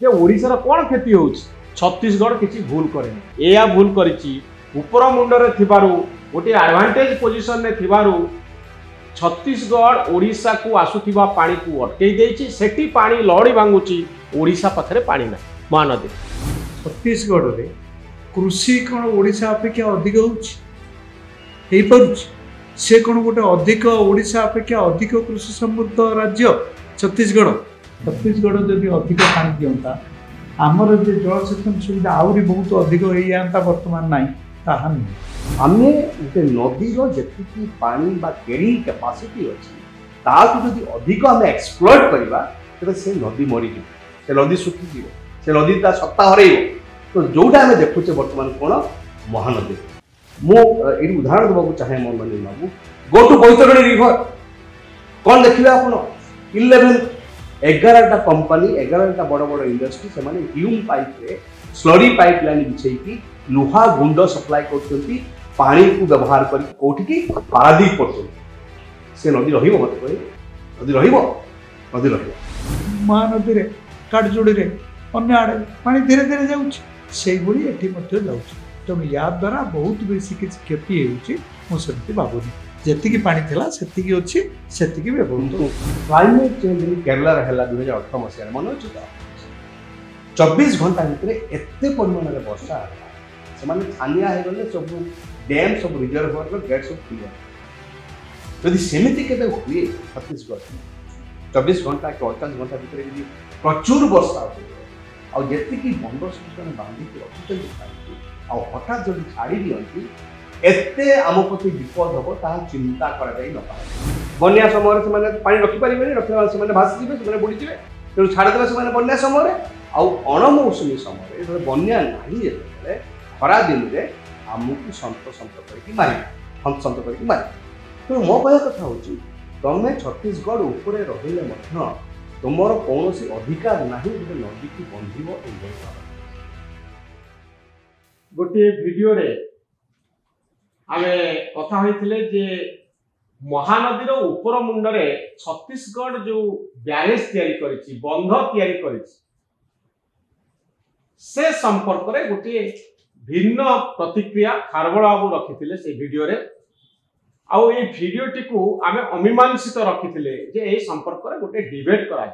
जे ओडिशार कौन क्षति हो छत्तीसगढ़ किसी भूल करे या भूल करिछि ऊपर मुंडरे थिबारु गोटे एडवांटेज पोजिशन रे थिबारु छत्तीसगढ़ ओडिशा को आसुथिबा पानी को अटकई देछि सेठी पानी लहड़ी भांगुछि ओडिशा पाखरे पानी ना महानदी छत्तीसगढ़ रे कृषि कौन ओडिशा अपेक्षा अधिक हो पारुछि से कौन गोटे अधिक ओडिशा अपेक्षा अधिक कृषि समृद्ध राज्य छत्तीसगढ़ जदि अधिक पानी दिंता आमर जो जलसेचन सुविधा आहरी बहुत अधिक हो जाता वर्तमान ना ताहा नहीं आमे गोटे नदीर जी पानी बा कैरिंग कैपेसिटी अच्छी ताकू जदि अधिक आम एक्सप्लोर करवा तेज से नदी मरीज से नदी सुखी से नदी ता सत्ता हर तो जोटा आम देखुचे बर्तमान कौन महानदी मुझे उदाहरण देवाक चाहे मनोरंजन बाबू गो टू बैतरणी रिवर कौन देखिए आप 11टा कंपनी 11टा बड़ बड़ इंडस्ट्री से ह्यूम पाइप रे स्लरी पाइप लाइन बिछेकी लुहा गुंड सप्लाई कर पानी को व्यवहार कर कौटी पारादीप पर्यटन से नदी रही महानदी रे काटजोड़ी रे अन्य आड़े पानी धीरे धीरे जाऊँच से तेणु या द्वारा बहुत बेसी किसी क्षति होती भावुनी जी पानी थिला सेतिकी अच्छी सेतिकी व्यवहार क्लाइमेट चेंज केरला है 2018 मसीह मन अच्छे 24 घंटा भितर एत परिमाण में वर्षा से छानिया हो गले सब डैम सब रिजर्वर गेट सब क्लियर जदि सेमिति केबे हुए छत्तीसगढ़ 24 घंटा कि 48 घंटा भितर यदि प्रचुर वर्षा हो जी बंद सब बांधिक रखुच्च आ हठात जब छाड़ी दिखती एते आम प्रति विपद हम ता चिंता कर बन्या समय से पानी रखिपारे रखा से भासीजे बुड़ीजे तेणु छाड़देवे से बन्या समय अणमौसुमी समय बन्या नहीं जो खरा दिन में आमको सत करके मार तेणु मो कह कथा हूँ तुम छत्तीसगढ़ उपरे रहिले तुमर कौन अधिकार ना गोटे नदी की बंधिब गोटे वीडियो रे आमे कथा होइथिले जे महानदीर ऊपर मुंडरे छत्तीसगढ़ जो ब्यारेज तैयारी करिछि बंध तैयारी करिछि से संपर्क रे गोटे भिन्न प्रतिक्रिया खारबड़ बाबू रखिथिले से वीडियो रे आउ ए वीडियोटी को आमे अमीमांसित रखिथिले जे ए संपर्क रे गोटे डिबेट करा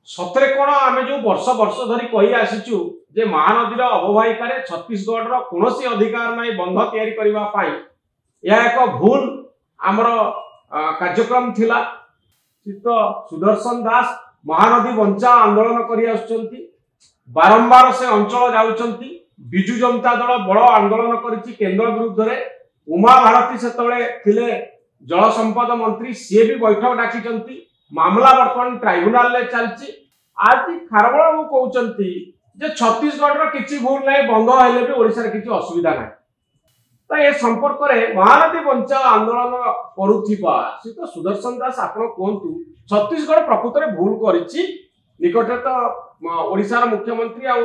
सतरे कोन आमे जो वर्ष वर्ष धरी कहि आसीचु जे महानदीर अववाहिकार छत्तीसगढ़ कौन अधिकार ना बंध तैयारी करने यह एक भूल आमर कार्यक्रम थिला तो सुदर्शन दास महानदी बंचा आंदोलन कर बारंबार से अंचल जाउचंती बिजु जनता दल बड़ आंदोलन करिछि केंद्र विरुद्ध रे उमा भारती सेतबे थिले जल संपद मंत्री सी भी बैठक डाकिचंती मामला बर्तमान ट्राइब्यूनल ले चलछि आज खारबड़ बाबू कहउचंती जे छत्तीसगढ़ किसी भूल ना बंध हेले भी ओडिशा किसी असुविधा ना तो ये संपर्क में महानदी बंचा आंदोलन करुथिबा से तो सुदर्शन दास आपण कहतु छत्तीसगढ़ प्रकृत में भूल करिछि निकटे तो ओडिशा मुख्यमंत्री आ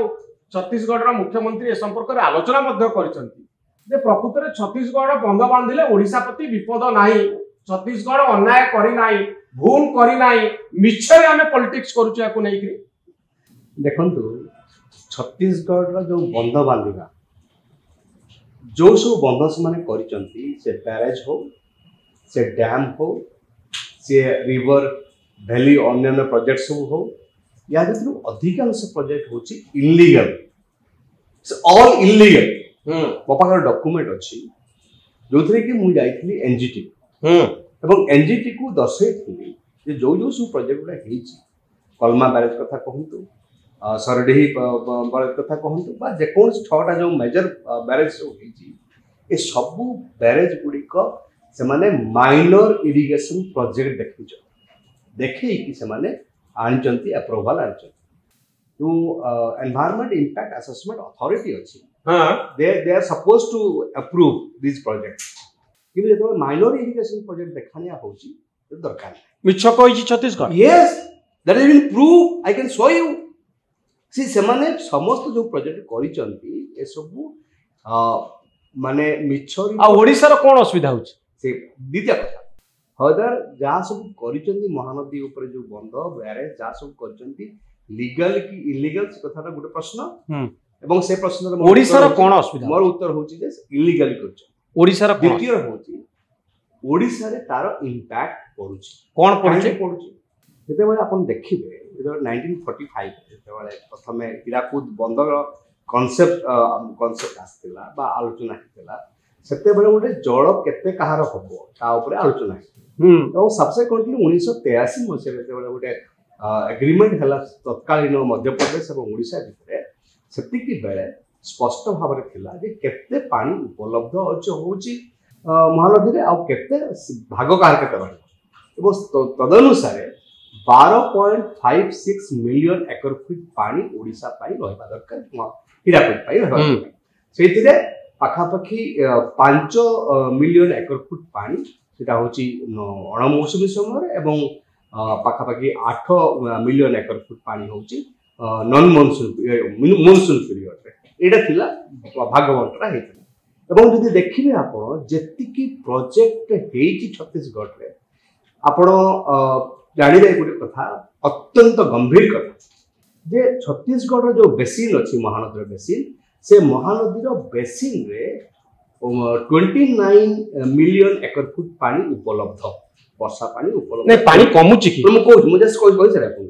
छत्तीसगढ़ मुख्यमंत्री ए संपर्क में आलोचना मध्य करिसंती जे प्रकृत में छत्तीसगढ़ बंध बांधिले ओडिशा प्रति विपद नाही छत्तीसगढ़ अन्याय करि नाही भूल करि नाही मिछरे आमे पॉलिटिक्स करूछु याकू नै कि देखंतु छत्तीसगढ़ जो बंध बांधिबा जो सब बंध से बैरेज हो से डैम हो से रिवर वैली अन्य प्रोजेक्ट सब हो या अधिकांश प्रोजेक्ट होची इलीगल ऑल इलीगल मो पाखर डॉक्यूमेंट अच्छी जो थे कि मुझे जाइली एनजीटी एवं एनजीटी को दर्शई जो जो सब प्रोजेक्ट गुड़ा कलमा बैरेज कथा कहतु सरडेही बैरेज कथा कहतु जेको 6टा जो मेजर बैरेज सब सबू बैरेज गुड़िक से माइनर इरिगेशन प्रोजेक्ट देखी आनी अप्रूवाल आनी जो एनवायरमेंट इंपैक्ट असेसमेंट अथॉरिटी अच्छी they are supposed to approve this project कि जो माइनर इरिगेशन प्रोजेक्ट देखा होची दरकार मिछ कहि Chhattisgarh yes that is been prove I can show you see से समस्त जो प्रोजेक्ट करिसंती ए सब माने मिछरी आ ओडिसा रो कोन असुविधा होची से द्वितीय कथा हदर जहाँ सब करिसंती महानदी ऊपर जो बंध बैरेज जहाँ सब करिसंती लीगल कि इलीगल से कथाटा गोटे प्रश्न हम्म। एवं से प्रश्न ओडिसा रो कोन असुविधा मोर उत्तर होची जे इलीगल करछ ओडिसा रो कोन द्वितीय होची ओडिसा रे तार इंपैक्ट पडुची कोन पड़ुचे पडुची जेतेबेले आपण देखिबे 1945 जेतेबेले प्रथमे हीराकुद बंदर कॉन्सेप्ट आस्तिला बा आलोचना हितला सेतेबेले गोटे जल केते कहार हबो ता ऊपर आलोचना और सबसेक्वेंटली 1983 मसीह जेतेबेले गोटे एग्रीमेंट हला तत्कालीन मध्य प्रदेश और ओडिसा भितर सेतिकी बेले स्पष्ट भाव में थिला जे केते पानी उपलब्ध अछि होची महानदी रे आ केते भाग कार केते रहबो एवं तदनुसार 12.56 मिलियन एकड़ फुट पानी ओडिसा पाई रहबा दरकार हीराकुद पाई रहबा सेतिरे पाखापाखी 5 मिलियन एकड़ फुट पानी सेटा होची अणमौसुमी समय एवं पाखापाखि 8 मिलियन एकड़ फुट पानी होची नॉन मॉनसून पीरियड रे एटा थिला भागवंतरा हेतला एवं जदि देखिबे आपण जेतिकी प्रोजेक्ट हेची छत्तीसगढ़ रे आपण जानिबे गुटे कथा अत्यंत गंभीर कथा जे छत्तीसगढ़ रो जो बेसिन अछि महानदी बेसिन से महानदी रो बेसिन रे 29 मिलियन एकड़ फुट पानी उपलब्ध वर्षा पानी उपलब्ध नहीं पानी कमुची की तुम को मुझे कोई सर आपन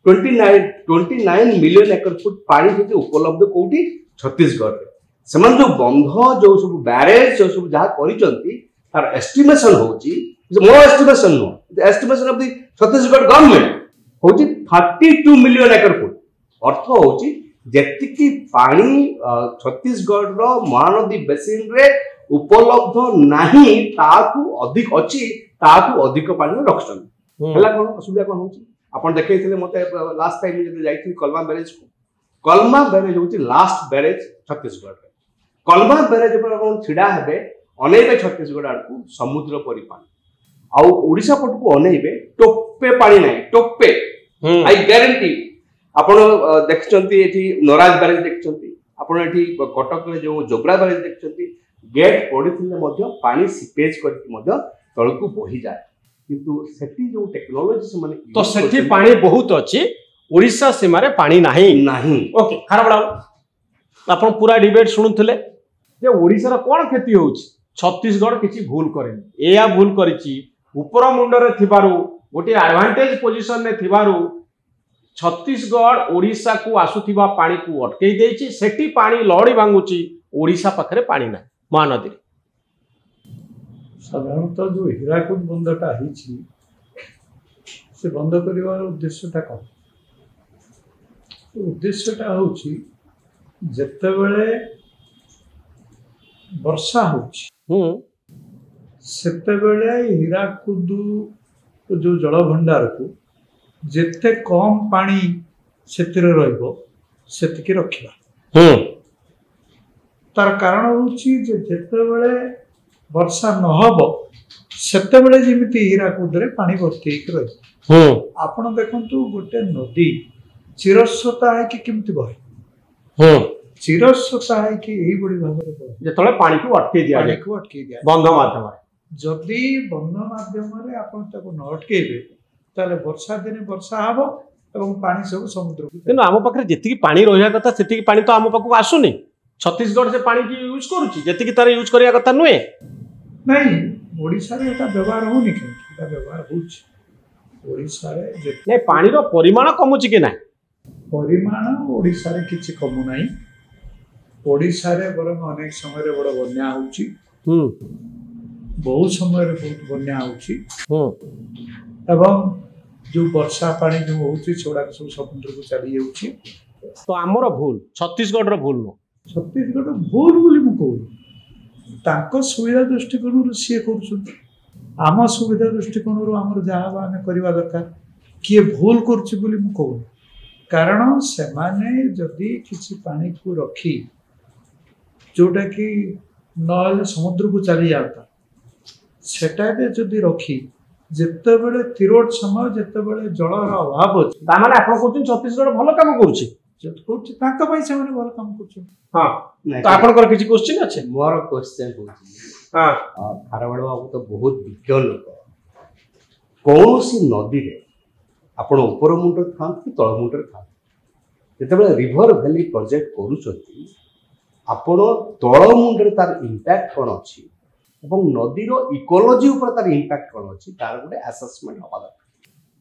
29 मिलियन एकड़ फुट पानी जेते उपलब्ध कोठी छत्तीसगढ़ रे समान जो बंध जो सब बैरेज जो सब जहा करिसंती तार एस्टिमेशन होची more estimation no estimation of the Chhattisgarh government होची 32 मिलियन एकड़ फुट अर्थ होची जेतिकी पानी छत्तीसगढ़ रो महानदी बेसिन रे उपलब्ध नाही ताकू अधिक अछि ताकू अधिक पानी रखछन हला कोन असुविधा कोन होची आपण देखैथिले मते लास्ट टाइम जे जाईथि कलमा बैरेज को कलमा बैरेज होची लास्ट बैरेज छत्तीसगढ़ रे कलमा बैरेज पर कोन छिडा हेबे अनेबे छत्तीसगढ़ आडकू समुद्र परि पानी आ ओडिसा पटकू अनेबे टोपे पानी नाही टोपे आई गारंटी आपण देखछंती एठी नराज बैरेज देखछंती आपण एठी कटक रे जो जोब्रा बैरेज देखछंती गेट पडिथिले मध्य पानी सीपेज करके मध्य तळकू बही जाय किंतु सेठी जो टेक्नोलॉजी से माने तो सेठी पानी बहुत अछि ओडिसा सीमा रे पानी नाही ओके खराबडा आपण पूरा डिबेट सुनुथले जे ओडिसा रा कोन खेती होउची छत्तीसगढ़ किछि भूल करेनी एया भूल करिछि ऊपर मुंड रे थिबारु गोटे एडवांटेज पोजीशन रे थिबारु छत्तीसगढ़ ओडिसा को आसुथिबा पानी को अटकई देछि सेठी पानी लहड़ी भांगुची ओडिसा पाखरे पानी ना महानदी साधारणतः जो हीराकुद बंधटा है से बंद कर उद्देश्यटा कौन उद्देश्यटा हूँ जितेबले वर्षा होतेबले हीराकुद जो जल भंडार को जिते कम पानी से रखा तार कारण हूँ जितेबले वर्षा नहब सेतेबेले जेमिति हीराकुद रे पानी भर्ती रही आपण देखंतु गोटे नदी चिरस्वता है कि केमति बहे चिरस्वता है कि एही बड़ी भाव रे बहे जेतले पानी को अटके दिया बंध माध्यम जदि बंध माध्यम रे आपण ताको न अटकेबे ताले वर्षा दिने वर्षा हबो एवं पानी सब समुद्र को किन आम पाखरे जेतिकी पानी रहिया कथा सेतिकी पानी तो आम पाखु आसुनी छत्तीसगढ़ से पानी की यूज करूची जेतिकी तार यूज करिया कथा नुए नहीं ओडिसा रे एटा व्यवहार होनी कि एटा व्यवहार होछ ओडिसा रे नहीं पानी रो परिमाण कमुची कि ना परिमाण ओडिसा रे किछि कमु नाही ओडिसा रे बरम अनेक समय रे बड़ बन्या होची बहुत समय रे बहुत बन्या होची एवं जो वर्षा पानी जो होची छोड़ा सब समुद्र को चली जाउची तो हमर भूल छत्तीसगढ़ रो भूल नो छत्तीसगढ़ भूल बोली मु कहू तांको सुविधा दृष्टिकोण सी कर आम सुविधा दृष्टिकोण आम जहाँ आम करवा दरकार किए भूल कर कारण से माने जदि किसी पानी को रखी जोटा कि न समुद्र को चली जाता सेटा जदि रखी जिते बड़े तिरोट समय जिते बड़े जलर अभाव अच्छे तामाने आपण कहउछन छत्तीसगढ़ भलो काम करूछि जत कहउछि ताका पई से माने भलो काम करछ हां तो आपण कर किछि क्वेश्चन अछि मोर क्वेश्चन होछि हां खारवाड़ बाबू तो बहुत विज्ञ लोक कौन सी नदी रे आपण ऊपर मुंड थांत कि तळ मुंड थांत ଯେତେବେଳେ ରିଭର ଭ୍ୟାଲି ପ୍ରୋଜେକ୍ଟ କରୁଛନ୍ତି ଆପଣ ତଳ ମୁଣ୍ଡରେ ତାର ଇମ୍ପାକ୍ଟ କ'ଣ ଅଛି ଏବଂ ନଦୀର ଇକୋଲୋଜି ଉପରେ ତାର ଇମ୍ପାକ୍ଟ କ'ଣ ଅଛି ତାର ଗୋଟେ ଆସେସମେଣ୍ଟ ହେବା ଦରକାର।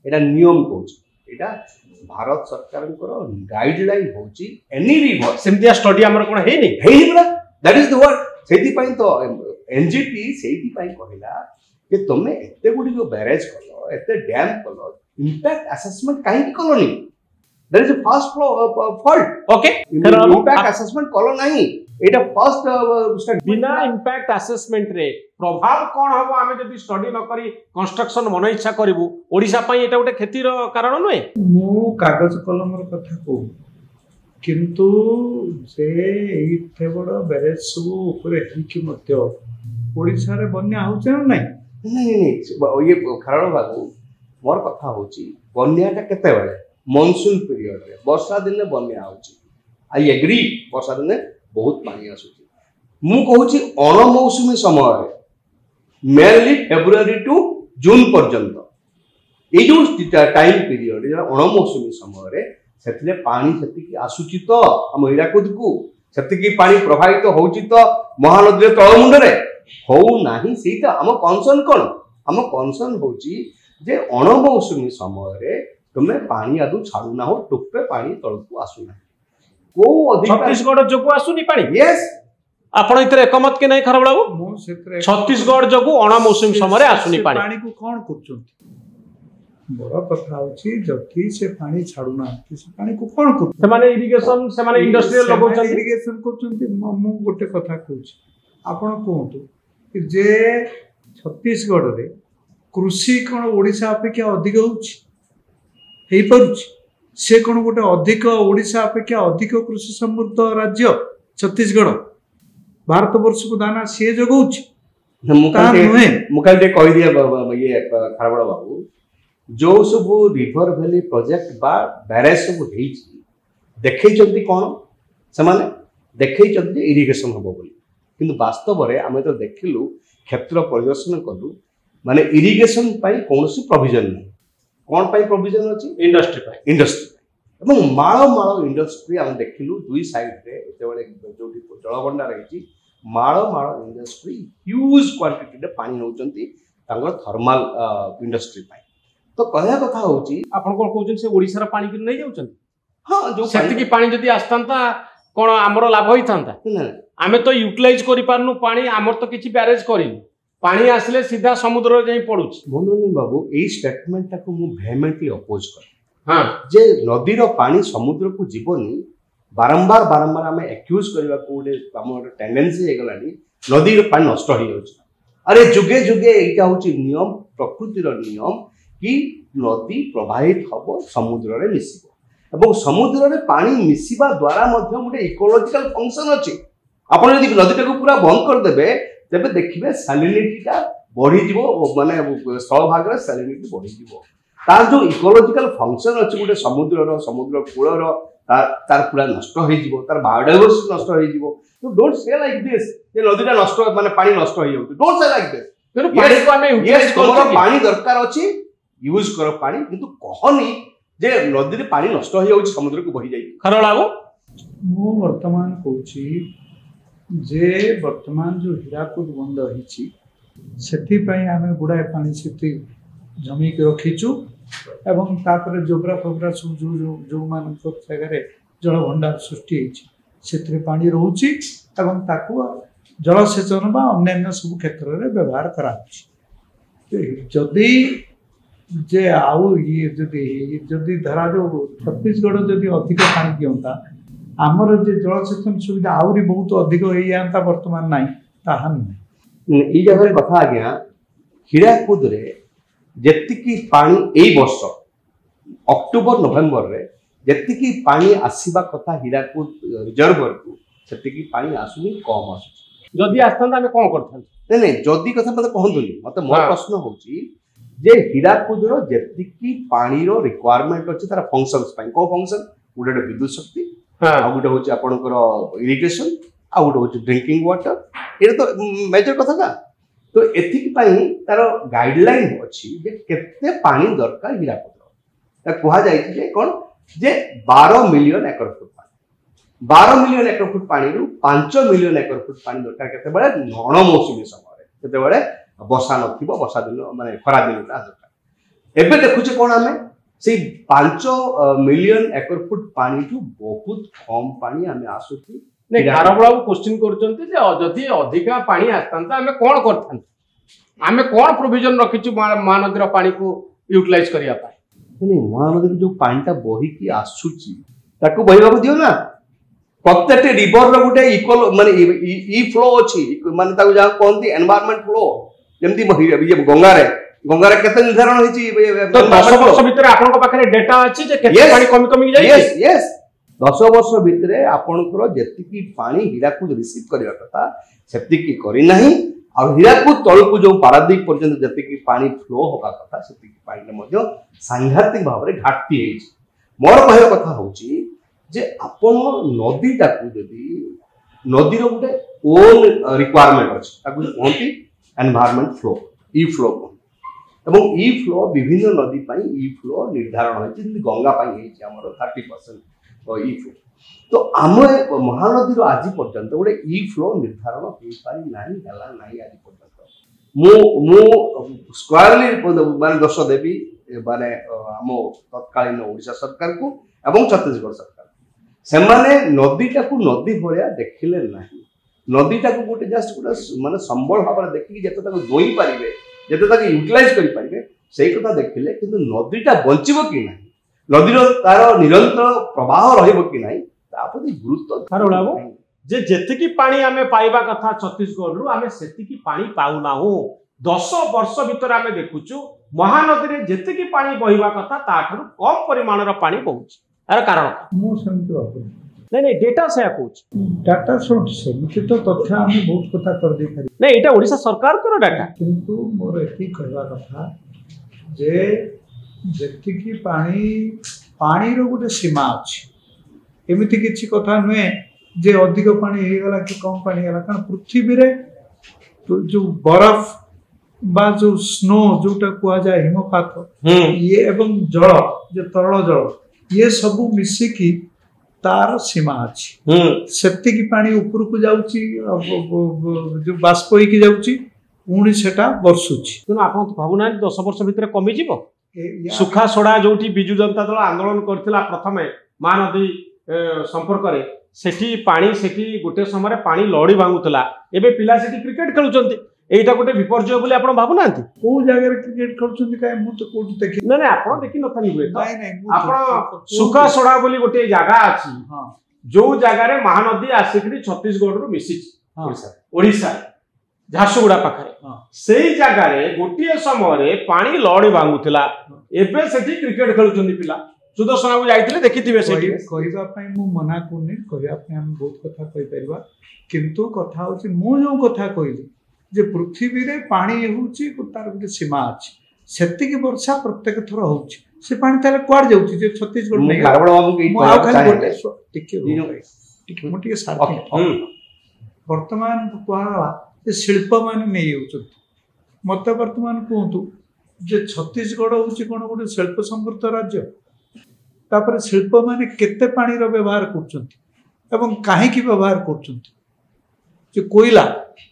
ଏଇଟା ନିୟମ କହୁଛି, ଏଇଟା ଭାରତ ସରକାରଙ୍କର ଗାଇଡଲାଇନ ହେଉଛି ଏନି ରିଭର। ସେମିତିଆ ଷ୍ଟଡି ଆମର କ'ଣ ହେଇନି ପରା, ଦ୍ୟାଟ୍ ଇଜ ଦ ୱାର୍ଡ। ସେଇଥିପାଇଁ ତ ଏନଜିଟି ସେଇଥିପାଇଁ କହିଲା ଯେ ତମେ ଏତେ ଗୁଡ଼ିକ ବ୍ୟାରେଜ କଲ, ଏତେ ଡ୍ୟାମ୍ କଲ, ଇମ୍ପାକ୍ଟ ଆସେସମେଣ୍ଟ କାହିଁକି କଲନି? There is a first fault. Okay. Impact assessment कलो नहीं। एटा फर्स्ट स्टडी बिना इम्पैक्ट असेसमेंट रे प्रभाव कोन हबो आमे जदी स्टडी न करी कंस्ट्रक्शन मन इच्छा करिवु ओडिसा पई एटा गोटे खेतीर कारण नय। मु कागज कलमर कथा को किंतु जे एथे बड़ बैरेज सब ऊपर हिकी मध्य ओडिसा रे बन्या होचे न नहीं? नहीं ये कारण बाबू मोर कथा होची बन्याटा केते बेले मॉनसून पीरियड रे वर्षा दिन बन्या होची। आई एग्री वर्षा दिन बहुत पानी आसुची। मु कहूची अण मौसुमी समय रे मेनली फेब्रुआरी टू जून पर्यंत ए जो टाइम पीरियड रे अण मौसुमी समय रे सेतिले पानी सेतिकी आसुची तो हम हिराकुद को सेतिकी पानी प्रभावित होची तो महानदी रे तळ मुंड रे हो नाही। सेटा हम कंसर्न कोन? हम कंसर्न होची जे अण मौसुमी समय रे तुमने पानी आदु छाड़ू ना हो टुप्पे पानी तळकु आसु ना को अधिक छत्तीसगढ़ जोगु आसुनी पानी। यस आपण इतरे एकमत के नहीं खरबळ बाबू? मो सेत्रे छत्तीसगढ़ जोगु अण मौसुमी समय रे आसुनी पानी। पानी को कोन करचोंती? बड़ कथा होची जति से पानी छाड़ू ना से पानी को कोन कर? से माने इरिगेशन से माने इंडस्ट्रियल लगौचंती इरिगेशन करचोंती। मु गोटे कथा कहूची आपण कहंतु कि जे छत्तीसगढ़ रे कृषि कोन ओडिसा अपेक्षा अधिक होची हे परुची से कोन गोटे अधिक ओडिसा अपेक्षा अधिक कृषि समृद्ध राज्य छत्तीसगढ़ भारत वर्ष को दाना सी जगौची मुखाल कही दिया ये खारबड़ बाबू जो सब रिवर वैली प्रोजेक्ट बा बैरेज सब होईची देखैचंती कोन से माने देखैचंती इरिगेशन हबो बोली किंतु वास्तव रे आमे तो देखिलु क्षेत्र परिदर्शन कलु माने इरिगेशन पाई कोनोसी प्रोविजन नहीं। कौन पाई प्रोविजन अछि? इंडस्ट्री पाई। इंडस्ट्री एवं माळ माळ इंडस्ट्री हम देखिलु दुई साइड रे एतेबेले जोटी जलभंडार रहिछि माळ माळ इंडस्ट्री ह्यूज क्वांटिटी रे पानी नउचंती तांगर थर्मल इंडस्ट्री पाई। तो कहया कथा होछि आपण कोन कहउछन से ओडिसा रा पानी कि नै जाउछन? हां जो सेति की पानी जदी आस्तांता कोन हमरो लाभ होइथांता? आमे तो यूटिलाइज करि पारनु पानी हमर तो किछि बैरेज करिनु पानी आसले सीधा समुद्र रे जाई पडुछि। मनोरंजन बाबू ए स्टेटमेंट टाको मु वेहेमेंटली अपोज कर। हां जे नदी रो पानी समुद्र को जीवनी बारंबार बारंबार हमें एक्यूज करबा को गोटे हमर टेंडेंसी हे गलानी नदी रो पानी नष्ट हो जाउछि। अरे जुगे जुगे एटा होछि नियम प्रकृति रो नियम कि नदी प्रवाहित हबो समुद्र रे मिसिबो एवं समुद्र रे पानी मिसिबा द्वारा मध्य गोटे इकोलॉजिकल फंक्शन अछि। आपण यदि नदी टाको पूरा बंद कर देबे तेबे देखिबे सैलिनिटी बढ़ी जीवो माने स्थल भाग रे सैलिनिटी बढ़ी जीवो तार जो इकोलॉजिकल फंक्शन अछि गोटे समुद्र कूलर तार पूरा नष्ट हो जीवो तार बायोडाइवर्सिटी नष्ट हो जीवो। तो डोंट से लाइक दिस जे नदीटा नष्ट माने पानी नष्ट हो जाउत। डोंट से लाइक दिस किंतु पानी को हमें यूटिलाइज करो पानी दरकार अछि यूज करो पानी किंतु कहनी जे नदी रे पानी नष्ट हो जाउत समुद्र को बही जाई। खरड़ बाबू मु वर्तमान कहूची जे वर्तमान जो हीराकुद बंद होईची सेथि पई आमे गुडाए पानी सेथि जमी के रखिचु एवं तापर जोबरा फबरा सब जो मान जगह जल भंडार सृष्टि होईची सेथि पानी रहूची एवं ताकू जलसेचन बा अन्य सब क्षेत्र रे व्यवहार करा होची। जदि जे आउ ये जदि धरा जो छत्तीसगढ़ जदि अधिक पानी दियंता आमर जे जलसेचन सुविधा आउरी बहुत अधिक होइयांता वर्तमान नाही ताहा नै। ई जगह कथा आज्ञा हीराकुद रे जेतिकी पानी एई वर्ष अक्टोबर नवेम्बर रे जेतिकी पानी आसीबा कथा हीराकुद रिजर्वर को सेतिकी पानी आसुनी कम आसुची। जदि आस्तांता हमें कोन करथन? नै जदि कथा मते कहंतुनी मते मोर प्रश्न होची जे हीराकुद रो जेतिकी पानी रो रिक्वायरमेंट अछि तार फंक्शंस पई को फंक्शन गुडे विद्युत शक्ति आ गुटे होची आपनकर इरिगेशन आ गुटे होची ड्रिंकिंग वाटर एटा तो मेजर कथा का। तो एथिक पई तार गाइडलाइन अछि जे केते पानी दरकार हीराकुद ता कहा जाय जे कोन जे 12 मिलियन एकर फुट पानी 12 मिलियन एकर फुट पानी रु 5 मिलियन एकर फुट पानी दरकार केते बळे नण मौसुमी समय केते बळे वर्षा नथिबो वर्षा दिन माने खरा दिन दरकार एबे देखुचे कोन हमें से 5 मिलियन एकर फुट पानी टू बहुत कम पानी हमें आसुची नै खारबळा क्वेश्चन करचंती जे जदि अधिका पानी आस्तांता हमें कोन करथान हमें कोन प्रोविजन रखिछु महानदीर पानी को यूटिलाइज करिया पाए नहीं महानदी जो पानीटा बही की आसुची ताको बहिबा दियो ना प्रत्येक रिवर रो गुटे इक्वल माने ई फ्लो अछि माने ताको जा कोनती एनवायरनमेंट फ्लो जेमती गंगा रे केते निर्धारण होइची तो 10 वर्ष भीतर आपन को पाखरे डेटा अछि जे केते पानी कमी कमी जाई यस यस 10 वर्ष भीतर आपनकर जेति की पानी हीराकुद रिसीव करिया कथा सेति की करी नाही आ हीराकुद तळकु जो पारादीप पर्यंत जेति की पानी फ्लो होगा कथा सेति की पानी मध्य सांघातिक भाव रे घाटती हेछि मोर कहय कथा होछि जे आपन नदी टाकु जदी नदी रो गुटे ओन रिक्वायरमेंट अछि ताकु कोनती एनवायरनमेंट फ्लो ई फ्लो এবং ই ফ্লো বিভিন্ন নদী পাই ই ফ্লো নির্ধারণ হয়েছে যেমন গঙ্গা পাই হয়েছে আমার 30% ই ফ্লো তো আমার মহানদীর আজি পর্যন্ত গোটে ই ফ্লো নির্ধারণ হয়ে পারি নাই হেলা নাই আজি পর্যন্ত মু স্কয়ারলি মানে দোষ দেবী মানে আম তৎকালীন ওড়িশা সরকার কু এবং ছত্তিশগড় সরকার সেমানে নদীটাকু নদী ভলিয়া দেখিলে নাই নদীটাকু গোটে জাস্ট গোটে মানে সম্বল ভাবে দেখি যেতে তাকে দই পারিবে যেতে তাকে यूटिलाइज करि पारिबे सेही कथा देखिले किंतु नदीटा बंचिबो कि नाही नदीर तार निरंतर प्रवाह रहिबो कि नाही तापति गुरुत्व खारबळा जे जेतिकी पानी आमे पाइबा कथा छत्तीसगढ़ रु आमे सेतिकी पानी पाउ नाहु 10 वर्ष भीतर आमे देखुछु महानदी रे जेतिकी पानी बहिबा कथा ताठरु कम परिमाण रो पानी बहुछ अरे कारण मु समझ बाबू नहीं नहीं डेटा से आकुछ डाटा सोर्स से तो तथ्य हमें बहुत कथा कर दे पारी नहीं एटा ओडिशा सरकार करो डाटा किंतु मोर एती कहवा कथा जे जेति की पानी रो गोटे सीमा अछि एमिति किछि कथा नुए जे अधिक पानी हे गला कि कम पानी गला कारण पृथ्वी रे तो जो बर्फ बा जो स्नो जोटा कुआ जाय हिमपात ये एवं जल जे तरल जल ये सब मिसी की तार सीमा अछि सेति की पानी ऊपर को जाउची जो बाष्प होई की जाउची उणी सेटा वर्षुची किनु आपन तो भाबु ना 10 वर्ष भीतर कमी जीवो सुखा सोडा जोठी बिजु जनता दल आंदोलन करथिला प्रथमे महानदी संपर्क रे सेठी पानी सेठी गोटे समय पानी लड़ी भांगुतला एबे पिला सेठी क्रिकेट खेलुचंती एटा गोटे विपर्जय बोली आपण भाबु नांती को जगह क्रिकेट खेलुचंती काय मु तो कोठी देखि नै नै आपण देखि नथानी हुए नै नै आपण सुखा सोडा बोली गोटे जगह अछि हां जो जगह रे महानदी आसिकरी छत्तीसगढ़ रु मिसी ओडिसा झारसुगुड़ा पाखरे सेही जगह रे गोटे समय रे पानी लड़ी भांगुतला एबे सेठी क्रिकेट खेलुचंती पिला सुदर्शन बाबू जाइतिले देखिथिबे सेठी कहबा पई मु मना कोनी कहबा पई हम बहुत कथा कहि परबा किंतु कथा होची मु जो कथा कहिली जे पृथ्वी रे पानी होउची तार गोटे सीमा अछि सेति की वर्षा प्रत्येक थर होउची से पानी ताले क्वाड जाउची जे छत्तीसगढ़ नै खारबळ बाबू के आ खाली गोटे टिके मोटिके सार्थी वर्तमान कुआला जे शिल्प मान नै होउचंती मत वर्तमान कहतु जे छत्तीसगढ़ होउची कोन गोटे शिल्प समृद्ध राज्य तापर शिल्प माने केते पानी रो व्यवहार करचंती एवं काहे की व्यवहार करचंती जे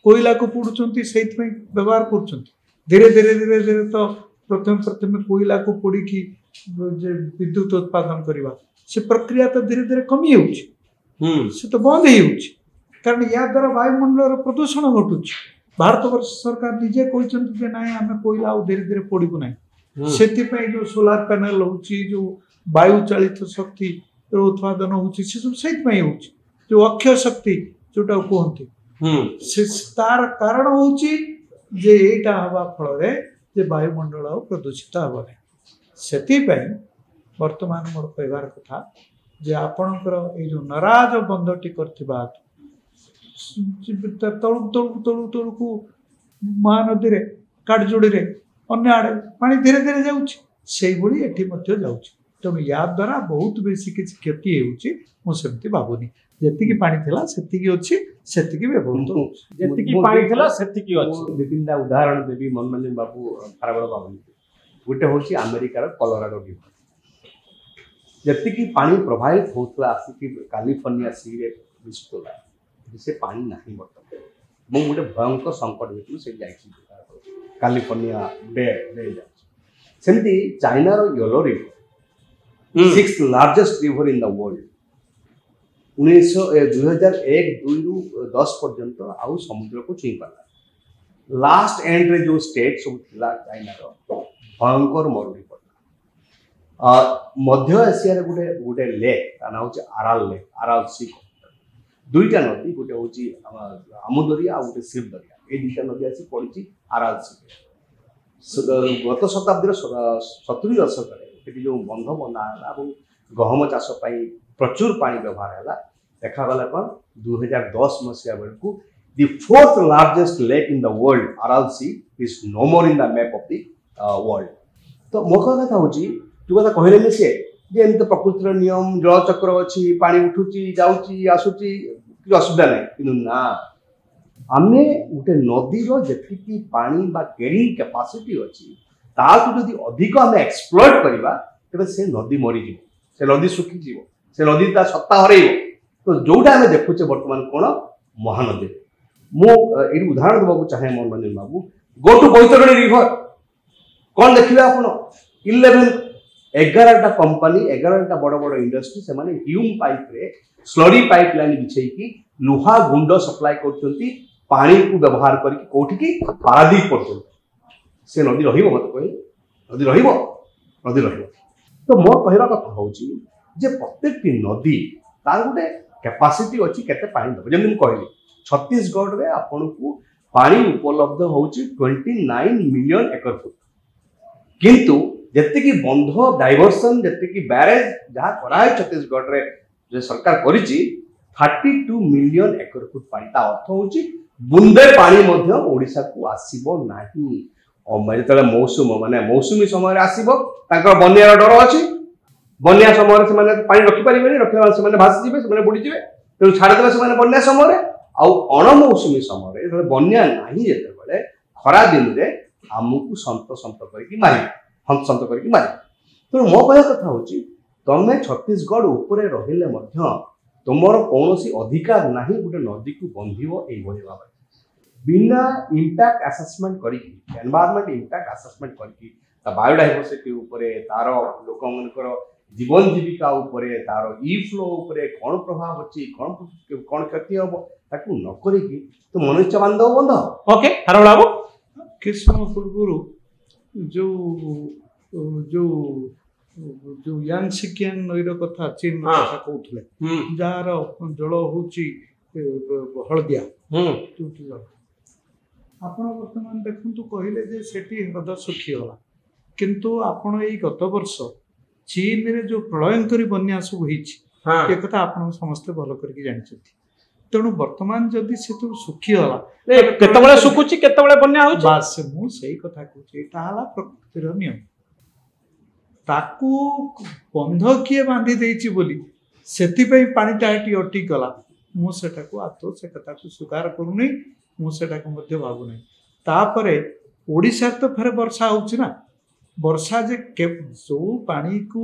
कोयला को पोड़ुचंती सेति में व्यवहार करचंती धीरे धीरे धीरे धीरे तो प्रथम कोयला को पोड़ी की जे विद्युत उत्पादन करबा से प्रक्रिया तो धीरे धीरे कमी होउची से तो बंद ही होउची कारण या द्वारा वायुमंडल रो प्रदूषण घटुची भारत वर्ष सरकार निजे कहचंती जे नाही हमें कोयला धीरे धीरे पोड़िबो नाही सेति पे जो सोलार पैनल होउची जो वायु चालित शक्ति उत्पादन होउची से सब सेति में होउची जो अक्षय शक्ति जोटा कहंती से तार कारण होउची जे एटा हवा फल रे जे वायुमंडल प्रदूषित हबो नै सेति पे वर्तमान मोर कहबार कथा जे आपणकर ए जो नराज बंधटी करथिबा तळु को महानदी रे काटजोड़ी रे अन्य आड़े पानी धीरे धीरे जाउची सेही भली एठी मध्य जाउची तेणु या द्वारा बहुत बेसी किसी क्षति होउची मु सेमति भाबुनी जेतिकी पानी थिला सेतिकी अछि सेतिकी व्यवहार जेतिकी पानी थिला सेतिकी अछि दो तीन उदाहरण देबी मनोरंजन बाबू खारबळ बाबू गोटे होची अमेरिका रो कोलोराडो रिवर ଯେତିକି ପାଣି ପ୍ରବାହିତ ହେଉଥିଲା ଆସିକି କାଲିଫର୍ଣ୍ଣିଆ ସିରେ ମିଶୁଥିଲା ସେ ପାଣି ନାହିଁ ବର୍ତ୍ତମାନ। ମୁଁ ଗୋଟେ ଭୟଙ୍କର ସଂକଟ ଭିତରୁ ସେ ଯାଇଛି କାଲିଫର୍ଣ୍ଣିଆ ବେ ଯାଉଛି। ସେମିତି ଚାଇନାର yellow river 6th largest river in the world 2001-2ରୁ 10 ପର୍ଯ୍ୟନ୍ତ ଆଉ ସମୁଦ୍ରକୁ ଛୁଇଁ ପାରିଲା। ଲାଷ୍ଟ ଏଣ୍ଡରେ ଯେଉଁ ଷ୍ଟେଟ୍ ସବୁ ଥିଲା ଚାଇନାର ଭୟଙ୍କର ମରୁଡ଼ି ପଡ଼ିଲା। ମଧ୍ୟ ଏସିଆରେ ଗୋଟେ ଲେକ୍ ତା ନାଁ ହେଉଛି ଆରାଲ ଲେକ୍, ଆରାଲ ସି। ଦୁଇଟା ନଦୀ, ଗୋଟେ ହେଉଛି ଆମୁ ଦରିଆ ଆଉ ଗୋଟେ ଶିବ ଦରିଆ, এই দুইটা নদী আসি পড়িছি আরাল সিতে। গত শতাব্দীর 70 দশকরে সেটি যে বন্ধ বন্ধা ହେଲା এবং গহম চাষ পাই প্রচুর পানি ব্যবহার ହେଲା দেখাগলা কোন 2010 মସିହା বেলকু the 4th largest lake in the world Aral Sea is no more in the map of the world. তো ମୋ କଥା ହେଉଛି ତୁ କଥା କହିଲେ ସେ ଯେ ଏମିତି ପ୍ରକୃତିର ନିୟମ ଜଳଚକ୍ର ଅଛି, ପାଣି ଉଠୁଛି ଯାଉଛି ଆସୁଛି, କିଛି ଅସୁବିଧା ନାହିଁ। କିନ୍ତୁ ନା, ଆମେ ଗୋଟେ ନଦୀର ଯେତିକି ପାଣି ବା କ୍ୟାରିଂ କ୍ୟାପାସିଟି ଅଛି ତାଠୁ ଯଦି ଅଧିକ ଆମେ ଏକ୍ସପ୍ଲଏଟ୍ କରିବା ତେବେ ସେ ନଦୀ ମରିଯିବ, ସେ ନଦୀ ଶୁଖିଯିବ, ସେ ନଦୀ ତା ସତ୍ତା ହରେଇବ। ତ ଯୋଉଟା ଆମେ ଦେଖୁଛେ ବର୍ତ୍ତମାନ କ'ଣ ମହାନଦୀ। ମୁଁ ଏଇଠି ଉଦାହରଣ ଦେବାକୁ ଚାହେଁ ମନୋରଞ୍ଜନ ବାବୁ, ଗୋ ଟୁ ବୈତରଣୀ ରିଭର, କ'ଣ ଦେଖିବେ ଆପଣ 11ଟା କମ୍ପାନୀ, 11ଟା ବଡ଼ ବଡ଼ ଇଣ୍ଡଷ୍ଟ୍ରି ସେମାନେ ହ୍ୟୁମ୍ ପାଇପ୍ରେ ସ୍ଲରି ପାଇପ୍ ଲାଇନ୍ ବିଛେଇକି ଲୁହା ଗୁଣ୍ଡ ସପ୍ଲାଏ କରୁଛନ୍ତି ପାଣିକୁ ବ୍ୟବହାର କରିକି କୋଉଠିକି ପାରାଦୀପ ପର୍ଯ୍ୟନ୍ତ। ସେ ନଦୀ ରହିବ? ମୋତେ କହିଲେ ନଦୀ ରହିବ? ନଦୀ ରହିବ। ତ ମୋ କହିବା କଥା ହେଉଛି ଯେ ପ୍ରତ୍ୟେକଟି ନଦୀ ତାର ଗୋଟେ କ୍ୟାପାସିଟି ଅଛି କେତେ ପାଣି ଦେବ। ଯେମିତି ମୁଁ କହିଲି ଛତିଶଗଡ଼ରେ ଆପଣଙ୍କୁ ପାଣି ଉପଲବ୍ଧ ହେଉଛି 29 ମିଲିୟନ ଏକର ଫୁଟ, କିନ୍ତୁ ଯେତିକି ବନ୍ଧ ଡାଇଭର୍ସନ ଯେତିକି ବ୍ୟାରେଜ ଯାହା କରାହୋଇ ଛତିଶଗଡ଼ରେ ଯେ ସରକାର କରିଛି 32 ମିଲିୟନ ଏକର ଫୁଟ ପାଣି। ତା ଅର୍ଥ ହେଉଛି ବୁନ୍ଦେ ପାଣି ମଧ୍ୟ ଓଡ଼ିଶାକୁ ଆସିବ ନାହିଁ। ଯେତେବେଳେ ମୌସୁମୀ ସମୟରେ ଆସିବ ତାଙ୍କର ବନ୍ୟାର ଡର ଅଛି। ବନ୍ୟା ସମୟରେ ସେମାନେ ପାଣି ରଖିପାରିବେନି, ରଖିଲା ସେମାନେ ଭାସିଯିବେ, ସେମାନେ ବୁଡ଼ିଯିବେ, ତେଣୁ ଛାଡ଼ିଦେବେ ସେମାନେ ବନ୍ୟା ସମୟରେ। ଆଉ ଅଣମୌସୁମୀ ସମୟରେ ଯେତେବେଳେ ବନ୍ୟା ନାହିଁ, ଯେତେବେଳେ ଖରା ଦିନରେ ଆମକୁ ସନ୍ତ କରିକି ମାରିବେ। ତେଣୁ ମୋ କହିବା କଥା ହେଉଛି ତମେ ଛତିଶଗଡ଼ ଉପରେ ରହିଲେ ମଧ୍ୟ ତୁମର କୌଣସି ଅଧିକାର ନାହିଁ ଗୋଟେ ନଦୀକୁ ବନ୍ଧିବ ଏଇଭଳି ଭାବରେ। ବିନା ଇମ୍ପାକ୍ଟ ଆସେସମେଣ୍ଟ କରିକି, ଏନଭାୟରମେଣ୍ଟ ଇମ୍ପାକ୍ଟ ଆସେସମେଣ୍ଟ କରିକି ତା ବାୟୋଡାଇଭର୍ସିଟି ଉପରେ, ତାର ଲୋକମାନଙ୍କର ଜୀବନ ଜୀବିକା ଉପରେ, ତାର ଫ୍ଲୋ ଉପରେ କ'ଣ ପ୍ରଭାବ ଅଛି, କ'ଣ କ୍ଷତି ହେବ, ତାକୁ ନ କରିକି ତୁ ମନୁଷ୍ୟ ବାନ୍ଧବ ବନ୍ଧ। ଓକେ ହାରଳ ବାବୁ, କିଛି ସମୟ ପୂର୍ବରୁ ଯୋଉ ୟାଙ୍ଗସିକିଆଙ୍ଗ ନଈର କଥା ଚୀନ କଥା କହୁଥିଲେ, ଯାହାର ଜଳ ହେଉଛି ହଳଦିଆ। ଆପଣ ବର୍ତ୍ତମାନ ଦେଖନ୍ତୁ, କହିଲେ ଯେ ସେଠି ହ୍ରଦ ଶୁଖିଗଲା, କିନ୍ତୁ ଆପଣ ଏଇ ଗତ ବର୍ଷ ଚୀନରେ ଯୋଉ ପ୍ରଳୟଙ୍କରୀ ବନ୍ୟା ସବୁ ହେଇଛି ଏ କଥା ଆପଣ ସମସ୍ତେ ଭଲ କରିକି ଜାଣିଛନ୍ତି। ତେଣୁ ବର୍ତ୍ତମାନ ଯଦି ସେଠୁ ଶୁଖିଗଲା, କେତେବେଳେ ଶୁଖୁଛି କେତେବେଳେ ବନ୍ୟା ହେଉଛି, ବାସ୍ ମୁଁ ସେଇ କଥା କହୁଛି। ଏଇଟା ହେଲା ପ୍ରକୃତିର ନିୟମ। ତାକୁ ବନ୍ଧ କିଏ ବାନ୍ଧି ଦେଇଛି ବୋଲି ସେଥିପାଇଁ ପାଣିଟା ଏଠି ଅଟିଗଲା, ମୁଁ ସେଟାକୁ ଆଦୌ ସେ କଥାକୁ ସ୍ୱୀକାର କରୁନି, ମୁଁ ସେଟାକୁ ମଧ୍ୟ ଭାବୁନାହିଁ। ତାପରେ ଓଡ଼ିଶାରେ ତ ଫେରେ ବର୍ଷା ହେଉଛି ନା, ବର୍ଷା ଯେ ଯେଉଁ ପାଣିକୁ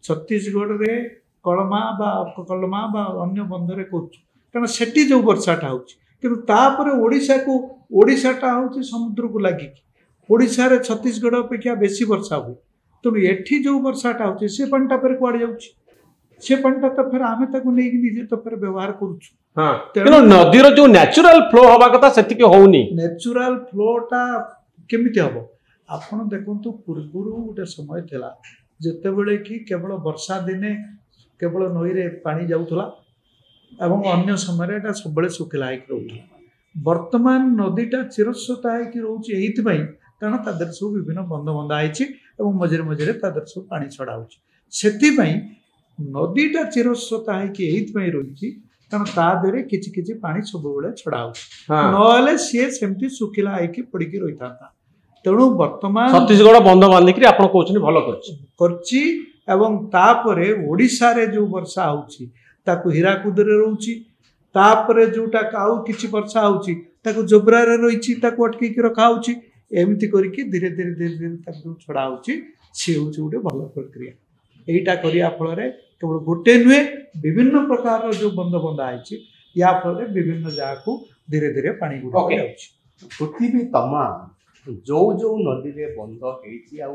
ଛତିଶଗଡ଼ରେ କଳମା ବା ଅନ୍ୟ ବନ୍ଧରେ କରୁଛୁ, କାରଣ ସେଠି ଯେଉଁ ବର୍ଷାଟା ହେଉଛି, କିନ୍ତୁ ତାପରେ ଓଡ଼ିଶାଟା ହେଉଛି ସମୁଦ୍ରକୁ ଲାଗିକି। ଓଡ଼ିଶାରେ ଛତିଶଗଡ଼ ଅପେକ୍ଷା ବେଶୀ ବର୍ଷା ହୁଏ, ତେଣୁ ଏଠି ଯେଉଁ ବର୍ଷାଟା ହେଉଛି ସେ ପାଣିଟା ଫେରେ କୁଆଡ଼େ ଯାଉଛି? ସେ ପାଣିଟା ତ ଫେରେ ଆମେ ତାକୁ ନେଇକି ନିଜେ ତ ଫେରେ ବ୍ୟବହାର କରୁଛୁ। ତେଣୁ ନଦୀର ଯୋଉ ନ୍ୟାଚୁରାଲ ଫ୍ଲୋ ହବା କଥା ସେତିକି ହଉନି। ନ୍ୟାଚୁରାଲ ଫ୍ଲୋଟା କେମିତି ହବ? ଆପଣ ଦେଖନ୍ତୁ, ପୂର୍ବରୁ ଗୋଟେ ସମୟ ଥିଲା ଯେତେବେଳେ କି କେବଳ ବର୍ଷା ଦିନେ କେବଳ ନଈରେ ପାଣି ଯାଉଥିଲା ଏବଂ ଅନ୍ୟ ସମୟରେ ଏଟା ସବୁବେଳେ ଶୁଖିଲା ହେଇକି ରହୁଥିଲା। ବର୍ତ୍ତମାନ ନଦୀଟା ଚିରସ୍ରୋତା ହେଇକି ରହୁଛି ଏଇଥିପାଇଁ କାରଣ ତା ଦେହରେ ସବୁ ବିଭିନ୍ନ ବନ୍ଧ ବନ୍ଧା ହେଇଛି ଏବଂ ମଝିରେ ମଝିରେ ତା ଦେହରେ ସବୁ ପାଣି ଛଡ଼ା ହେଉଛି। ସେଥିପାଇଁ ନଦୀଟା ଚିରସ୍ରୋତା ହେଇକି ଏଇଥିପାଇଁ ରହିଛି କାରଣ ତା ଦେହରେ କିଛି କିଛି ପାଣି ସବୁବେଳେ ଛଡ଼ା ହେଉଛି, ନହେଲେ ସିଏ ସେମିତି ଶୁଖିଲା ହେଇକି ପଡ଼ିକି ରହିଥାନ୍ତା। ତେଣୁ ବର୍ତ୍ତମାନ ଛତିଶଗଡ଼ ବନ୍ଧ ବାନ୍ଧିକି ଆପଣ କହୁଛନ୍ତି ଭଲ କରିଛି। ଏବଂ ତାପରେ ଓଡ଼ିଶାରେ ଯେଉଁ ବର୍ଷା ହେଉଛି ତାକୁ ହୀରାକୁଦରେ ରହୁଛି, ତାପରେ ଯେଉଁଟା ଆଉ କିଛି ବର୍ଷା ହେଉଛି ତାକୁ ଜୋବ୍ରାରେ ରହିଛି, ତାକୁ ଅଟକେଇକି ରଖାହେଉଛି। ଏମିତି କରିକି ଧୀରେ ଧୀରେ ତାକୁ ଯେଉଁ ଛଡ଼ା ହେଉଛି ସିଏ ହେଉଛି ଗୋଟେ ଭଲ ପ୍ରକ୍ରିୟା। এইটা কरिया फल केवल गोटे नुहे विभिन्न प्रकार जो बंध बंधा है या फल विभिन्न जगह को धीरे धीरे पानी गुड़ा Okay. पृथ्वी तमाम जो जो नदी रे बंध होईची आ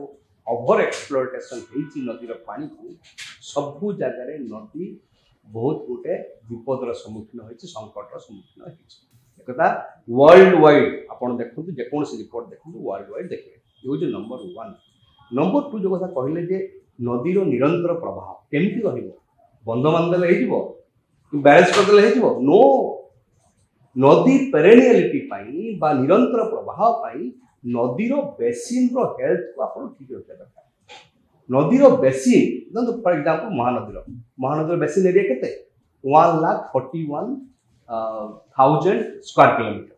ओवर एक्सप्लोइटेशन होईची नदी रो पानी को सबु जगह रे नदी बहुत गोटे विपदर सम्मुखीन होईची संकटर सम्मुखीन होईची एकदा वर्ल्ड वाइड आपण देखु जे कोन से रिपोर्ट देखु वर्ल्ड वाइड देखिए यो जो नंबर 1 नंबर 2 जो कथा कहले जे नदी रो निरंतर प्रवाह केमती रहिबो बंध बांधले हेजिबो बैलेंस करदेले हेजिबो नो नदी पेरेनियलिटी पाई बा निरंतर प्रवाह पाई नदी रो बेसिन रो हेल्थ को आपण ठीक रखिया दरकार नदी रो बेसिन दंत for example Mahanadi basin area केते 1,41,000 स्क्वायर किलोमीटर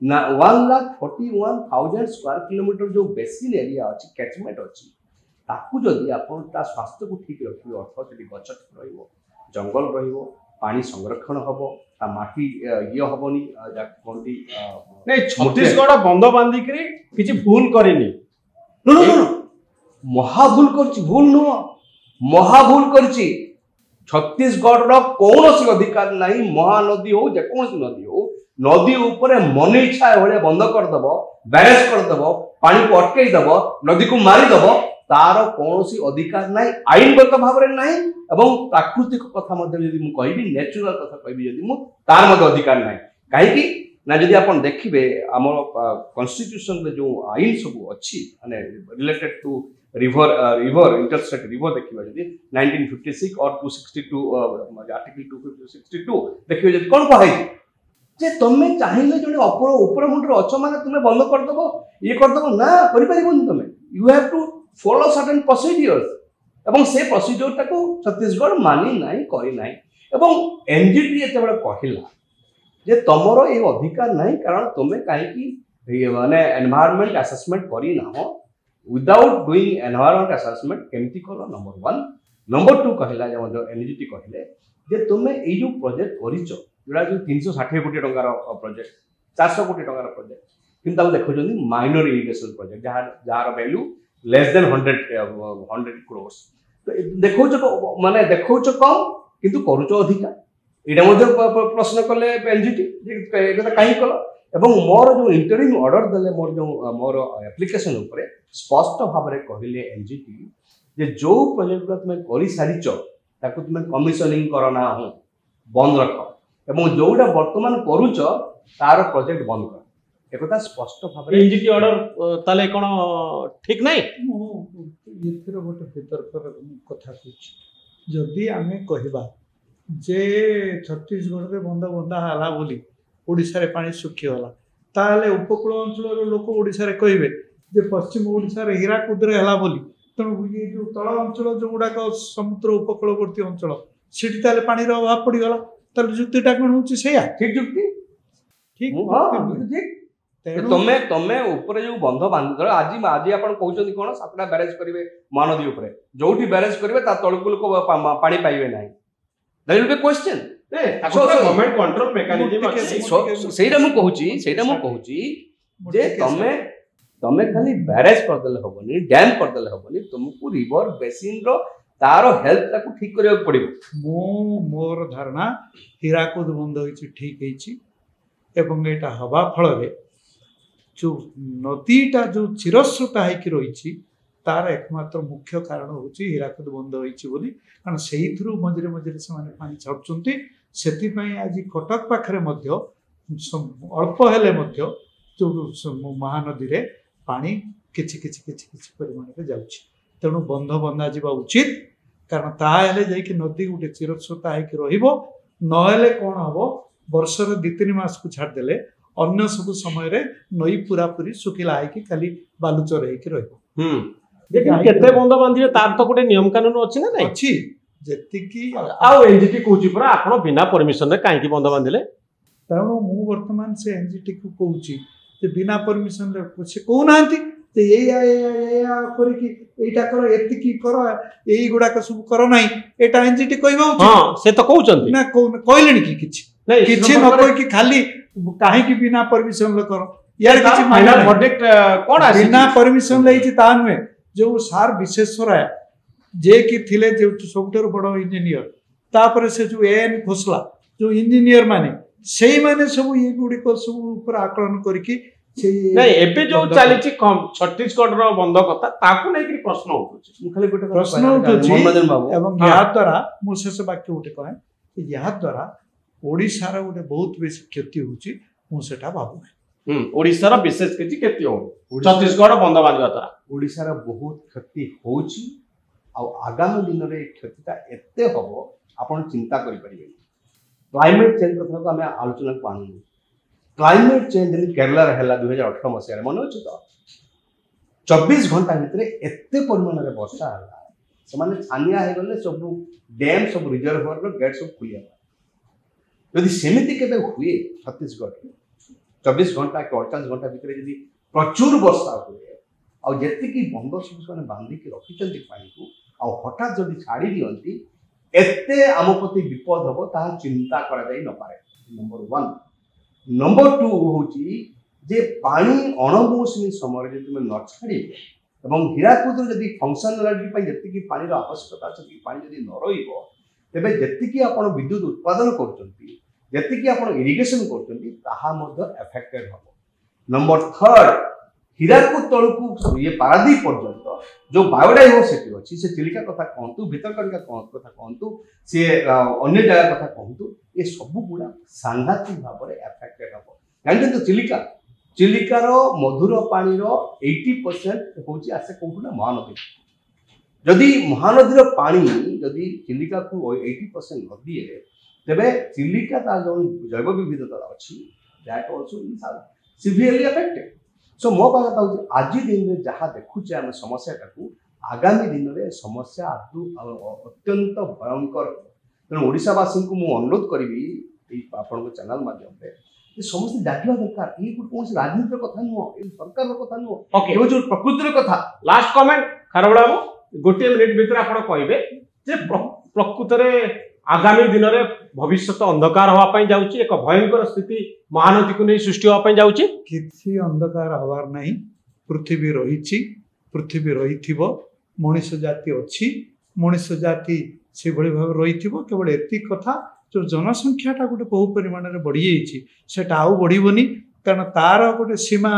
ना 1,41,000 स्क्वायर किलोमीटर जो बेसिन एरिया अछि कैचमेंट अछि ताकू जदि आपण ता स्वास्थ्य को ठीक रखियो अर्थ जदि गछ रहिबो जंगल रहिबो पानी संरक्षण हबो ता माटी ये हबोनी जा कोंडी नहीं छत्तीसगढ़ बंध बांधिकरी किछि भूल करेनी नो नो नो महाभूल करछि भूल नो महाभूल करछि छत्तीसगढ़ रो कोनोसी अधिकार नाही महानदी हो जे कोनोसी नदी हो नदी ऊपर मन इच्छा एभले बंद कर दबो बैलेंस कर दबो पानी को अटकै दबो नदी को मारी दबो तार कोनोसी अधिकार नाही आईनगत भाव रे नाही एवं प्राकृतिक कथा मध्ये यदि मु कहबी नेचुरल कथा कहबी यदि मु तार मध्ये अधिकार नाही काहे कि ना यदि आपण देखिबे हमर कॉन्स्टिट्यूशन रे जो आईन सब अछि माने related to river interstate river देखिबा यदि 1956 और 262 आर्टिकल 262 देखिबे यदि कोन कहै जे तमे चाहिले जने ऊपर मुंडर अछ माने तुमे बंद कर दबो ये कर दबो ना करि परिबोनी तमे you have to follow certain procedures एवं से प्रोसीजर टाको छत्तीसगढ़ मानी नाही करि नाही एवं एनजीटी एते बड़ कहिला जे तमरो ए अधिकार नाही कारण तुमे काहे कि माने एनवायरनमेंट असेसमेंट करि ना हो विदाउट डूइंग एनवायरनमेंट असेसमेंट केमती करो नंबर 1 नंबर 2 कहिला जे मधो एनजीटी कहिले जे तुमे ए जो प्रोजेक्ट करिचो जोडा जो 360 कोटी टंका रो प्रोजेक्ट 400 कोटी टंका रो प्रोजेक्ट किंतु देखो जनी माइनर इरिगेशन प्रोजेक्ट जहार वैल्यू लेस देन 100 crores तो देखो माने देखो कम किंतु करूचो अधिकार एटा मध्ये प्रश्न कले एनजीटी एटा काहे कलो एवं मोर जो इंटरिम ऑर्डर देले मोर जो मोर एप्लीकेशन ऊपर स्पष्ट भाव रे कहिले एनजीटी जे जो प्रोजेक्ट तुम करि सारिचो ताकू तुम कमिशनिंग करो ना हो बंद रख एवं जोटा वर्तमान करूचो तार प्रोजेक्ट बंद कर एकता स्पष्ट भाव रे एनजीटी ऑर्डर ताले कोन ठीक नाही एथर गोटे वितर्कर कथा कहछि जदि आमे कहबा जे छत्तीसगढ़ रे बंद बंधा हला बोली ओडिसा रे पानी सुखी होला ताले उपकूल अंचल रो लोक ओडिसा रे कहबे जे पश्चिम ओडिसा रे हीराकुद रे हला बोली तणु ये जो तळ अंचल जो गुडा समुद्र उपकूलवर्ती अंचल सेठी ताले पानी रो अभाव पड़ी गला ताले जुक्तिटा कोन होछि सेया ठीक जुक्ति ठीक ठीक तमे तमे ऊपर जो बंध बांध आज आज आपण कहउछन कोन सातटा बैरेज करिवे महानदी ऊपर जोठी बैरेज करिवे ता तळकु लोक पानी पाइबे नाही that will be question government control mechanism सेटा मु कहउची जे तमे खाली बैरेज कर देले होबनी डैम कर देले होबनी तुमको रिवर बेसिन रो तारो हेल्थ ताको ठीक करियो पड़िबो मोर धारणा हीराकुद बंध होइची ठीक हेची एवं एटा हवा फल रे जो नदीटा जो चिरस्रोता है रही तार एकमात्र मुख्य कारण हूँ हीराकुद बंध होइची बोली कारण से मझे मझे से पानी छाड़ुंट से आज कटक पाखे अल्प हेले जो महानदी रे पानी किछि परिमाण में जाउछि तेणु बंध बंधा जा उचित कारण ताहेले जाइए नदी गोटे चिरस्रोता है नहेले कौन हम वर्षर 2-3 मास को छाड़देले अन्य सब समय रे नई पूरा पूरी सुखिला है कि खाली बालुचर है कि रहइबो केते बंध बांधिले तार तो गोटे नियम कानून अछि ना नै अछि जेतिकी आ एनजीटी कहूची पर आपण बिना परमिशन रे काहे की बंध बांधिले तेणु मु वर्तमान से एनजीटी को कहूची जे बिना परमिशन रे कुछ कहू नांती जे एया करी एटा करो एतिकी करो एई गुडा का सब करो नाही एटा एनजीटी कहबो हां से तो कहउचंती ना कहलेनी कि किछि न कोइ कि खाली काहे की बिना परमिशन ले करो यार किछि फाइनल वर्डिक्ट कोन आसी बिना परमिशन लेछि ता नुए जो सार विशेषरा जे कि थिले जो सबुठारु बड़ इंजीनियर तापर से जो एन खोसला जो इंजीनियर माने सेही माने सब ये गुडी को सब ऊपर आकलन करके नहीं एबे जो चली छत्तीसगढ़ रो बंद कथा ताकू नै कि प्रश्न उठुछि खाली गोटे प्रश्न उठुछि मनोरंजन बाबू एवं या द्वारा मु शेष वाक्य उठे कहे कि या द्वारा ओडिसा रो गोटे बहुत बेसी क्षति होछि मु सेटा भाबु ओडिसा रो विशेष किछि केति हो छत्तीसगढ़ बंद बांधवा द्वारा ओडिसा रो बहुत क्षति होछि आ आगामी दिन रे क्षतिटा एते हबो आपण चिंता करि परिबे क्लाइमेट चेंज कथा को हमें आलोचना को आनु क्लाइमेट चेंज केरला है 2018 मसीह मन अच्छे तो 24 घंटा भितर एत परिमाण में वर्षा है छानिया हो गले सब डैम सब रिजर्वर गेट सब खुली जदि सेमती के हुए छत्तीसगढ़ 24 घंटा कि 48 घंटा भितर जदि प्रचुर वर्षा हुए आती बंद सब बांधिक रखिंट पानी को हठात जदि छाड़ी दिखती एते आम प्रति विपद हम ता चिंता कर नंबर 1 नंबर 2 होची जे पानी अणमौसुमी समय जे तुम न छाड़ी एवं हीराकुद जदि फंक्शनालिटी पई जति पानी आवश्यकता अछि पानी जदि न रहिबो तेबे जति आपण विद्युत उत्पादन करचंती जति आपण इरिगेशन करचंती ताहा मध्ये अफेक्टेड हो नंबर 3 हीराकुद तळकु ये पारादीप पर्यंत जो बायोडाइवर्सिटी अच्छी से चिलिका कथा कहतु भितरकनिका कथा कहतु सी अन्य जगह कथा कहतु ये सब गुड़ा सांघातिक भाव में एफेक्टेड हम जानते चिलिका चिलिकार मधुर पानी 80% हूँ आसे कौटू ना महानदी जदि महानदीर पानी जदि चिलिका को 80% नदी तेरे चिलिका तार जो जैव विविधता अच्छी that also is severely affected so मो कहा हूँ आज दिन में जहाँ देखुचे आम समस्या आगामी दिन में समस्या अत्यंत भयंकर तेणु ओडिशावासी को मुझे अनुरोध करी आपण चैनल माध्यम समस्त डाकिया दरकार ये कौन राजनीतिर कथा नुह ये सरकार कथा नुह ये जो प्रकृतिर कथा लास्ट कमेंट खारबेला गोटे मिनिट भीतर आपण कहबे जे प्रकृत रे आगामी दिन में भविष्य अंधकार होवाई जाउची एक भयंकर स्थिति महानदी को नहीं सृष्टि होवाई जाउची किसी अंधकार हवार नहीं पृथ्वी रही पृथ्वी रही मनुष जाति अच्छी मनुष जाति से भाव रही केवल एति कथा जो जनसंख्याटा गोटे बहु परिमाण में बढ़ी जाइए आउ बढ़ोनी कारण तार गोटे सीमा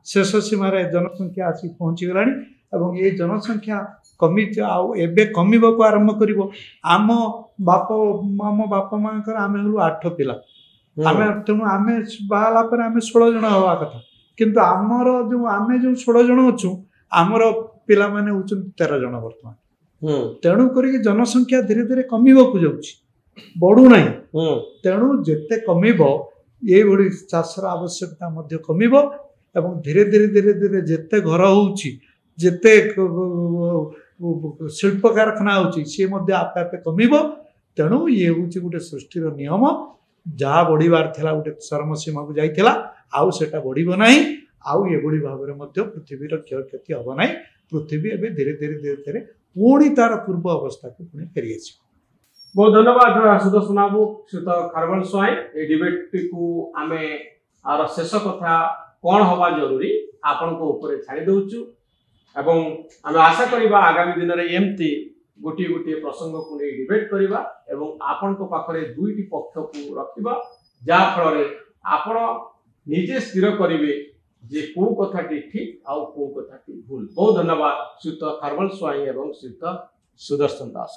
शेष सीमार जनसंख्या आसी पहुँची गलानी ये जनसंख्या कमी एबे कमिबा को आरंभ करिवो आम बाप मांकर आमे हलु 8 पिला आमे तेणु आमे बाला पर आमे 16 जन हवा कथा किंतु आमर जो आमे जो 16 जन अछु आमर पिला माने होचन 13 जन वर्तमान तेणु करी जनसंख्या धीरे धीरे कमिबा को जाउची बढ़ू नहीं तेणु जेते कमिबो ये बड़ी चाषर आवश्यकता मध्य कमिबो एवं धीरे धीरे धीरे धीरे जेते घर होउची जेते शिल्प कारखाना होची सी आपे आपे कमिबो तेणु ये हूँ गोटे सृष्टिर नियम जहाँ बढ़िबार थिला गोटे चरम सीमा को जाइथिला आउ सेटा बढ़िबो नाही आउ ये बड़ी भाव में पृथ्वीर क्षयक्षति हम ना पृथ्वी एवं धीरे धीरे धीरे धीरे पुणी तार पूर्व अवस्था को पुणी फेरी आस बहुत धन्यवाद सुदर्शन बाबू श्रीत खारबेल स्वाई ये डिबेट को आम आर शेष कथा कौन हवा जरूरी आपण को ऊपर छाड़ी दउचु एवं आम आशा करवा आगामी दिन में एमती गोटे गोटे प्रसंग को नहीं डिबेट करवा एवं आपण को पाखरे दुईटी पक्ष को रखा जहाँ फल आपण निजे स्थिर करेंगे जे कौ कथाटी ठीक आउ कौ कथाटी भूल बहुत धन्यवाद श्रीत खारबेल स्वाई एवं श्रीत सुदर्शन दास।